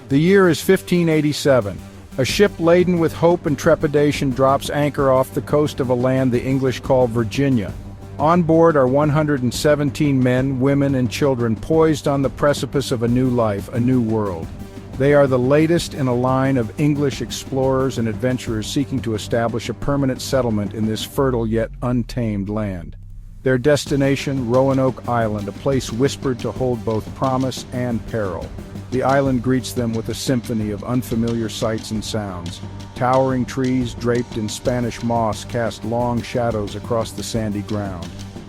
The year is 1587. A ship laden with hope and trepidation drops anchor off the coast of a land the English call Virginia. On board are 117 men, women, and children poised on the precipice of a new life, a new world. They are the latest in a line of English explorers and adventurers seeking to establish a permanent settlement in this fertile yet untamed land. Their destination, Roanoke Island, a place whispered to hold both promise and peril. The island greets them with a symphony of unfamiliar sights and sounds. Towering trees draped in Spanish moss cast long shadows across the sandy ground.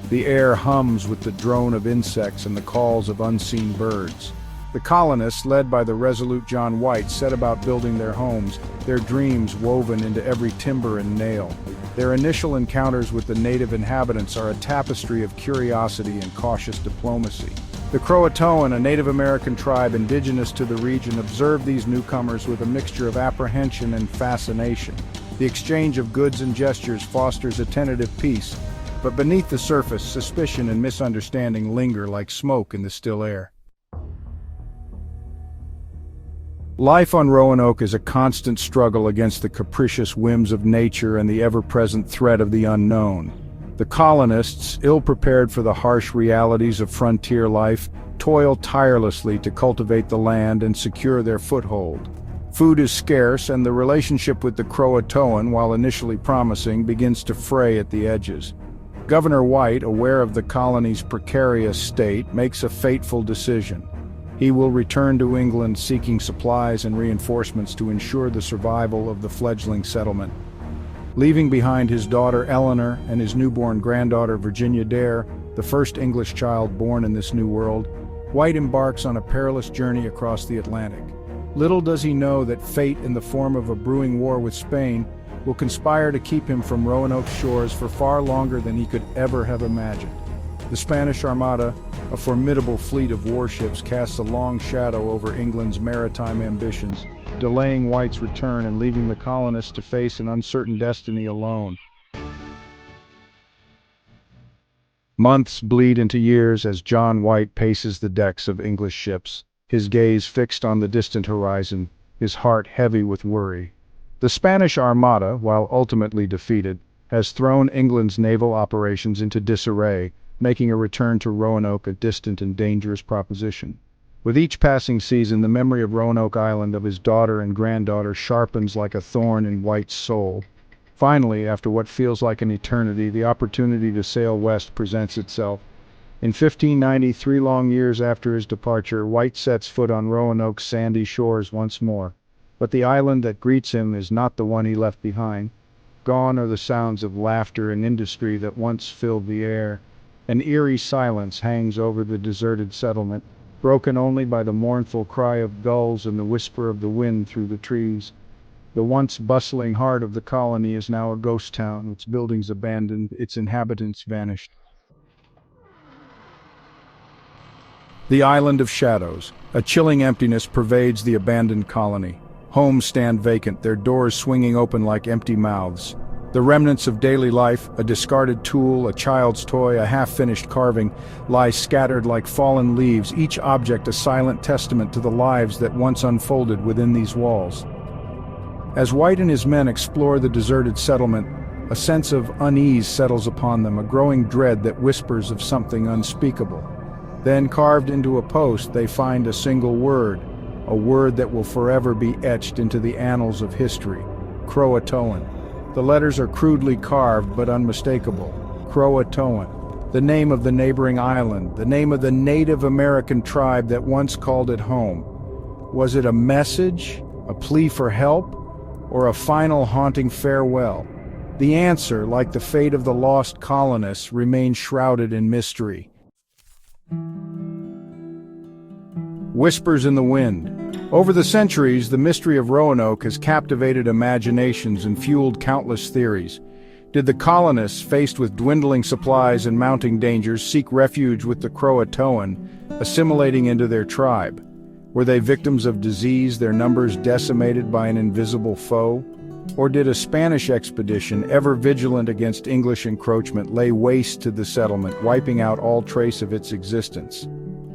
The air hums with the drone of insects and the calls of unseen birds. The colonists, led by the resolute John White, set about building their homes, their dreams woven into every timber and nail. Their initial encounters with the native inhabitants are a tapestry of curiosity and cautious diplomacy. The CROATOAN, a Native American tribe indigenous to the region, observed these newcomers with a mixture of apprehension and fascination. The exchange of goods and gestures fosters a tentative peace, but beneath the surface, suspicion and misunderstanding linger like smoke in the still air. Life on Roanoke is a constant struggle against the capricious whims of nature and the ever-present threat of the unknown. The colonists, ill-prepared for the harsh realities of frontier life, toil tirelessly to cultivate the land and secure their foothold. Food is scarce, and the relationship with the CROATOAN, while initially promising, begins to fray at the edges. Governor White, aware of the colony's precarious state, makes a fateful decision. He will return to England seeking supplies and reinforcements to ensure the survival of the fledgling settlement. Leaving behind his daughter Eleanor and his newborn granddaughter Virginia Dare, the first English child born in this new world, White embarks on a perilous journey across the Atlantic. Little does he know that fate, in the form of a brewing war with Spain, will conspire to keep him from Roanoke's shores for far longer than he could ever have imagined. The Spanish Armada, a formidable fleet of warships, casts a long shadow over England's maritime ambitions, delaying White's return and leaving the colonists to face an uncertain destiny alone. Months bleed into years as John White paces the decks of English ships, his gaze fixed on the distant horizon, his heart heavy with worry. The Spanish Armada, while ultimately defeated, has thrown England's naval operations into disarray, making a return to Roanoke a distant and dangerous proposition. With each passing season, the memory of Roanoke Island, of his daughter and granddaughter, sharpens like a thorn in White's soul. Finally, after what feels like an eternity, the opportunity to sail west presents itself. In 1590, 3 long years after his departure, White sets foot on Roanoke's sandy shores once more. But the island that greets him is not the one he left behind. Gone are the sounds of laughter and industry that once filled the air. An eerie silence hangs over the deserted settlement, broken only by the mournful cry of gulls and the whisper of the wind through the trees. The once bustling heart of the colony is now a ghost town, its buildings abandoned, its inhabitants vanished. The Island of Shadows. A chilling emptiness pervades the abandoned colony. Homes stand vacant, their doors swinging open like empty mouths. The remnants of daily life, a discarded tool, a child's toy, a half-finished carving, lie scattered like fallen leaves, each object a silent testament to the lives that once unfolded within these walls. As White and his men explore the deserted settlement, a sense of unease settles upon them, a growing dread that whispers of something unspeakable. Then, carved into a post, they find a single word, a word that will forever be etched into the annals of history: CROATOAN. The letters are crudely carved but unmistakable. CROATOAN, the name of the neighboring island, the name of the Native American tribe that once called it home. Was it a message, a plea for help, or a final haunting farewell? The answer, like the fate of the lost colonists, remains shrouded in mystery. Whispers in the wind. Over the centuries, the mystery of Roanoke has captivated imaginations and fueled countless theories. Did the colonists, faced with dwindling supplies and mounting dangers, seek refuge with the CROATOAN, assimilating into their tribe? Were they victims of disease, their numbers decimated by an invisible foe? Or did a Spanish expedition, ever vigilant against English encroachment, lay waste to the settlement, wiping out all trace of its existence?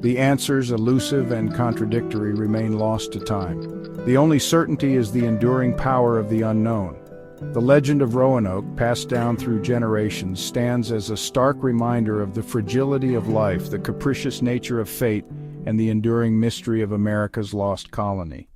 The answers, elusive and contradictory, remain lost to time. The only certainty is the enduring power of the unknown. The legend of Roanoke, passed down through generations, stands as a stark reminder of the fragility of life, the capricious nature of fate, and the enduring mystery of America's lost colony.